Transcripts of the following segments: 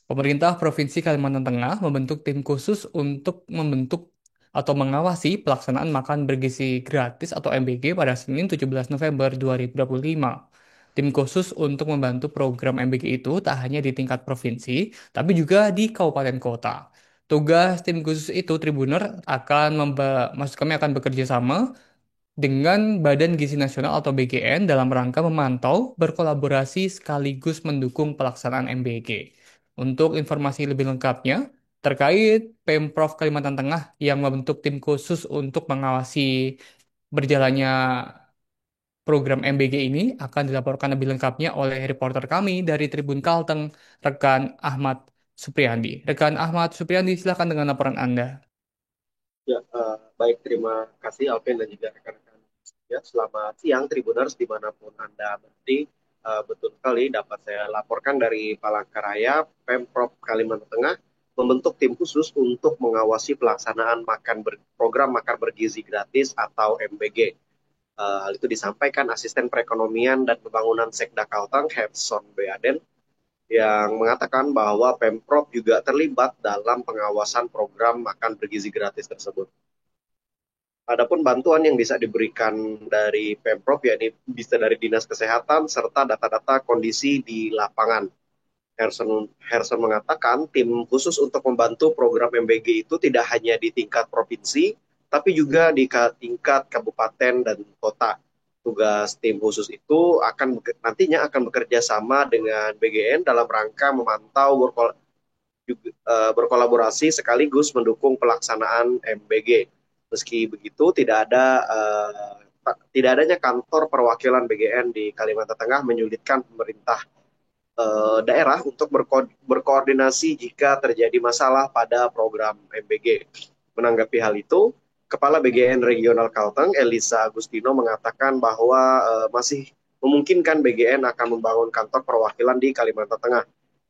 Pemerintah Provinsi Kalimantan Tengah membentuk tim khusus untuk membentuk atau mengawasi pelaksanaan makan bergizi gratis atau MBG pada Senin 17 November 2025. Tim khusus untuk membantu program MBG itu tak hanya di tingkat provinsi, tapi juga di kabupaten kota. Tugas tim khusus itu, Tribuner, maksud kami akan bekerja sama dengan Badan Gizi Nasional atau BGN dalam rangka memantau, berkolaborasi sekaligus mendukung pelaksanaan MBG. Untuk informasi lebih lengkapnya terkait Pemprov Kalimantan Tengah yang membentuk tim khusus untuk mengawasi berjalannya program MBG ini akan dilaporkan lebih lengkapnya oleh reporter kami dari Tribun Kalteng, rekan Ahmad Supriyandi. Rekan Ahmad Supriyandi, silakan dengan laporan Anda. Ya, baik, terima kasih Alvin dan juga rekan-rekan. Ya, selamat siang Tribuners dimanapun Anda berada. Betul sekali dapat saya laporkan dari Palangkaraya, Pemprov Kalimantan Tengah membentuk tim khusus untuk mengawasi pelaksanaan program makan bergizi gratis atau MBG. Hal itu disampaikan Asisten Perekonomian dan Pembangunan Sekda Kalteng, Hepson Beaden, yang mengatakan bahwa Pemprov juga terlibat dalam pengawasan program makan bergizi gratis tersebut. Adapun bantuan yang bisa diberikan dari Pemprov yakni bisa dari Dinas Kesehatan serta data-data kondisi di lapangan. Herson mengatakan tim khusus untuk membantu program MBG itu tidak hanya di tingkat provinsi, tapi juga di tingkat kabupaten dan kota. Tugas tim khusus itu nantinya akan bekerja sama dengan BGN dalam rangka memantau berkolaborasi sekaligus mendukung pelaksanaan MBG. Meski begitu, tidak adanya kantor perwakilan BGN di Kalimantan Tengah menyulitkan pemerintah daerah untuk berkoordinasi jika terjadi masalah pada program MBG. Menanggapi hal itu, Kepala BGN Regional Kalteng, Elisa Agustino, mengatakan bahwa masih memungkinkan BGN akan membangun kantor perwakilan di Kalimantan Tengah.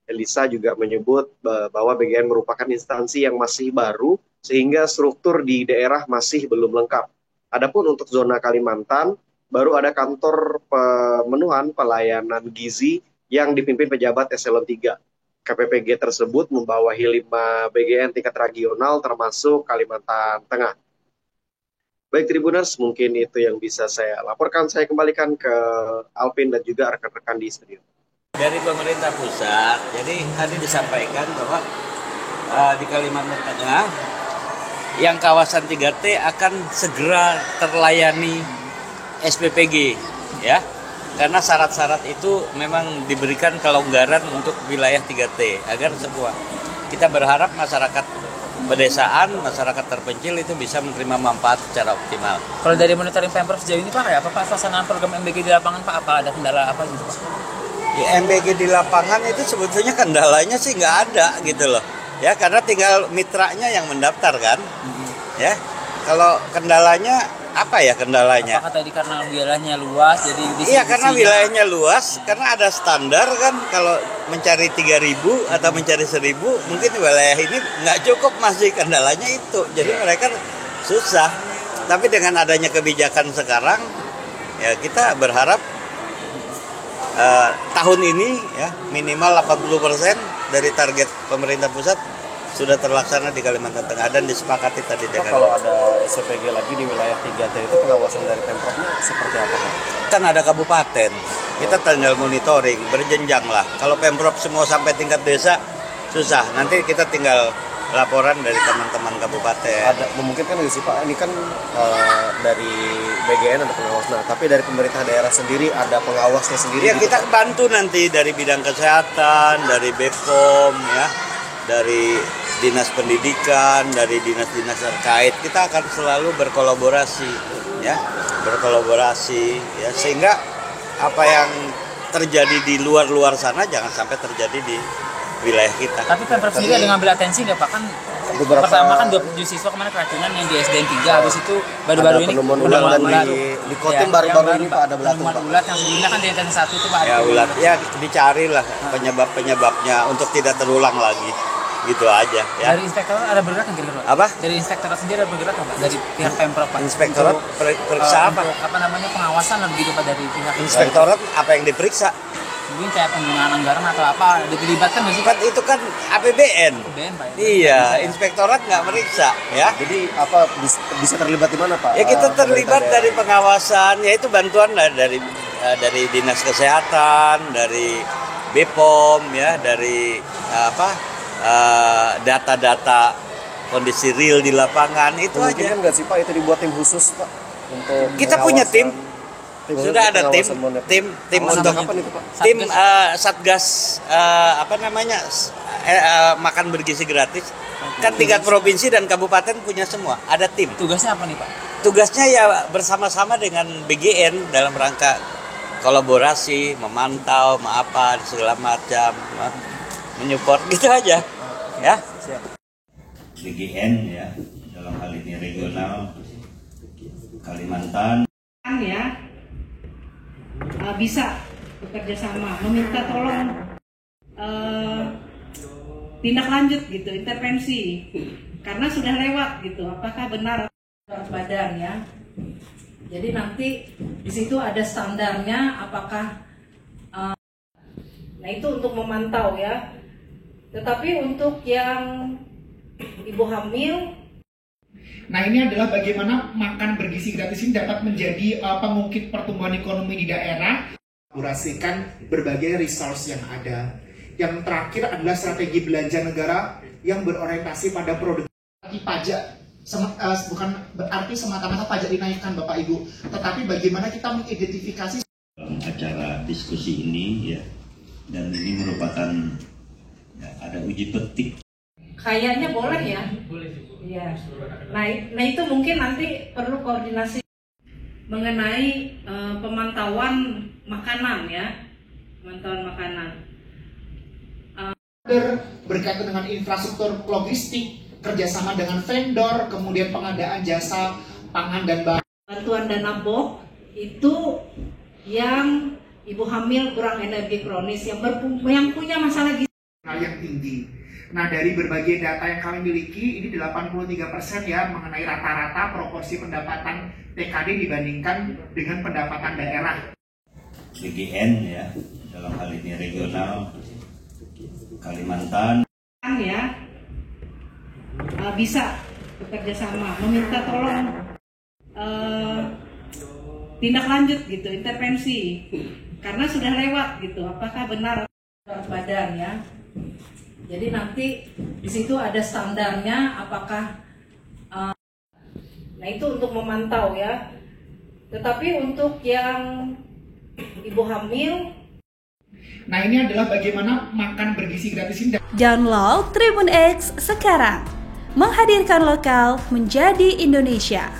Elisa juga menyebut bahwa BGN merupakan instansi yang masih baru sehingga struktur di daerah masih belum lengkap. Adapun untuk zona Kalimantan, baru ada kantor pemenuhan pelayanan gizi yang dipimpin pejabat eselon 3. KPPG tersebut membawahi 5 BGN tingkat regional termasuk Kalimantan Tengah. Baik Tribuners, mungkin itu yang bisa saya laporkan. Saya kembalikan ke Alvin dan juga rekan-rekan di studio. Dari pemerintah pusat, jadi tadi disampaikan bahwa di Kalimantan Tengah yang kawasan 3T akan segera terlayani SPPG, ya, karena syarat-syarat itu memang diberikan kelonggaran untuk wilayah 3T agar semua kita berharap masyarakat pedesaan, masyarakat terpencil itu bisa menerima manfaat secara optimal. Kalau dari monitoring Pemprov sejauh ini Pak, kayak apa Pak pelaksanaan program MBG di lapangan Pak? Apa ada kendala apa gitu Pak? Ya, MBG di lapangan itu sebetulnya kendalanya sih nggak ada gitu loh, ya, karena tinggal mitranya yang mendaftar kan, ya. Kalau kendalanya apa ya kendalanya? Apakah tadi karena wilayahnya luas jadi Iya, karena distribusinya? wilayahnya luas, karena ada standar kan, kalau mencari 3.000 atau mencari 1.000 mungkin wilayah ini nggak cukup, masih kendalanya itu. Jadi mereka susah. Tapi dengan adanya kebijakan sekarang, ya kita berharap tahun ini ya minimal 80% dari target pemerintah pusat sudah terlaksana di Kalimantan Tengah dan disepakati tadi dengan. Kalau ada SPG lagi di wilayah 3T itu pengawasan dari Pemprovnya seperti apa Pak? Kan ada kabupaten, kita tinggal monitoring berjenjang lah. Kalau Pemprov semua sampai tingkat desa susah, nanti kita tinggal laporan dari teman-teman kabupaten. Ada memungkinkan nggak sih Pak? Ini kan dari BGN ada pengawas, nah tapi dari pemerintah daerah sendiri ada pengawasnya sendiri. Ya gitu, kita Pak? bantu nanti dari bidang kesehatan, dari BPOM ya, dari dinas pendidikan, dari dinas-dinas terkait. Kita akan selalu berkolaborasi ya, sehingga apa yang terjadi di luar sana jangan sampai terjadi di wilayah kita. Tapi Pemprov sendiri ada ngambil atensi nggak Pak? Kan Beberapa pertama kan 27 siswa kemarin keracunan yang di SDN 3, habis itu baru-baru ini penemuan ulat dan di Kotim baru-baru ini Pak ada belatung penemuan Pak. ulat yang sebelumnya kan di SDN 1 itu Pak. Ya ulat ya dicarilah penyebabnya untuk tidak terulang lagi, gitu aja ya. Dari inspektorat ada bergerak nggak kira-kira Pak? Apa? Dari inspektorat sendiri ada bergerak nggak Pak? Dari pihak Pemprov Pak? Inspektorat periksa apa? Untuk, apa namanya pengawasan lah begitu Pak dari pihak Inspektorat apa yang diperiksa? Mungkin kayak penggunaan anggaran atau apa dilibatkan nggak sih Pak? Kan itu kan APBN. BN Pak. Iya, inspektorat nggak meriksa ya. Jadi apa bisa terlibat di mana Pak? Ya kita terlibat Pemerintah dari daerah. pengawasan, yaitu bantuan lah dari dinas kesehatan, dari BPOM ya, dari data-data kondisi real di lapangan itu Mungkin aja. kan nggak sih Pak itu dibuat tim khusus Pak untuk Kita punya tim. khusus Sudah untuk ada tim pengawasan moneter. tim Pengawasan untuk kapan itu Pak? tim Satgas makan bergizi gratis. Kan tingkat provinsi dan kabupaten punya semua. Ada tim. Tugasnya apa nih Pak? Tugasnya ya bersama-sama dengan BGN dalam rangka kolaborasi, memantau, segala macam, menyupport gitu aja. Ya. BGN ya, dalam hal ini regional Kalimantan. Ya bisa bekerja sama, meminta tolong tindak lanjut gitu, intervensi karena sudah lewat gitu. Apakah benar berat badan ya? Jadi nanti di situ ada standarnya. Apakah nah itu untuk memantau ya. Tetapi untuk yang ibu hamil. Nah, ini adalah bagaimana makan bergizi gratis ini dapat menjadi pengungkit pertumbuhan ekonomi di daerah. Kurasikan berbagai resource yang ada. Yang terakhir adalah strategi belanja negara yang berorientasi pada produk pajak. Bukan berarti semata-mata pajak dinaikkan Bapak Ibu, tetapi bagaimana kita mengidentifikasi Acara diskusi ini ya, dan ini merupakan ya, ada uji petik. Kayaknya boleh ya. Iya. Nah itu mungkin nanti perlu koordinasi mengenai pemantauan makanan ya, pemantauan makanan. berkaitan dengan infrastruktur logistik, kerjasama dengan vendor, kemudian pengadaan jasa pangan dan Bantuan dana BOK itu yang ibu hamil kurang energi kronis yang punya masalah gizi yang tinggi. Nah, dari berbagai data yang kami miliki, ini 83% ya mengenai rata-rata proporsi pendapatan TKD dibandingkan dengan pendapatan daerah. BGN ya, dalam hal ini regional Kalimantan. ya bisa bekerja sama, meminta tolong tindak lanjut gitu, intervensi karena sudah lewat gitu. Apakah benar berat badan ya? Jadi nanti di situ ada standarnya. Apakah nah itu untuk memantau ya. Tetapi untuk yang ibu hamil. Nah, ini adalah bagaimana makan bergizi gratis ini. Download Tribun X sekarang. Menghadirkan lokal menjadi Indonesia.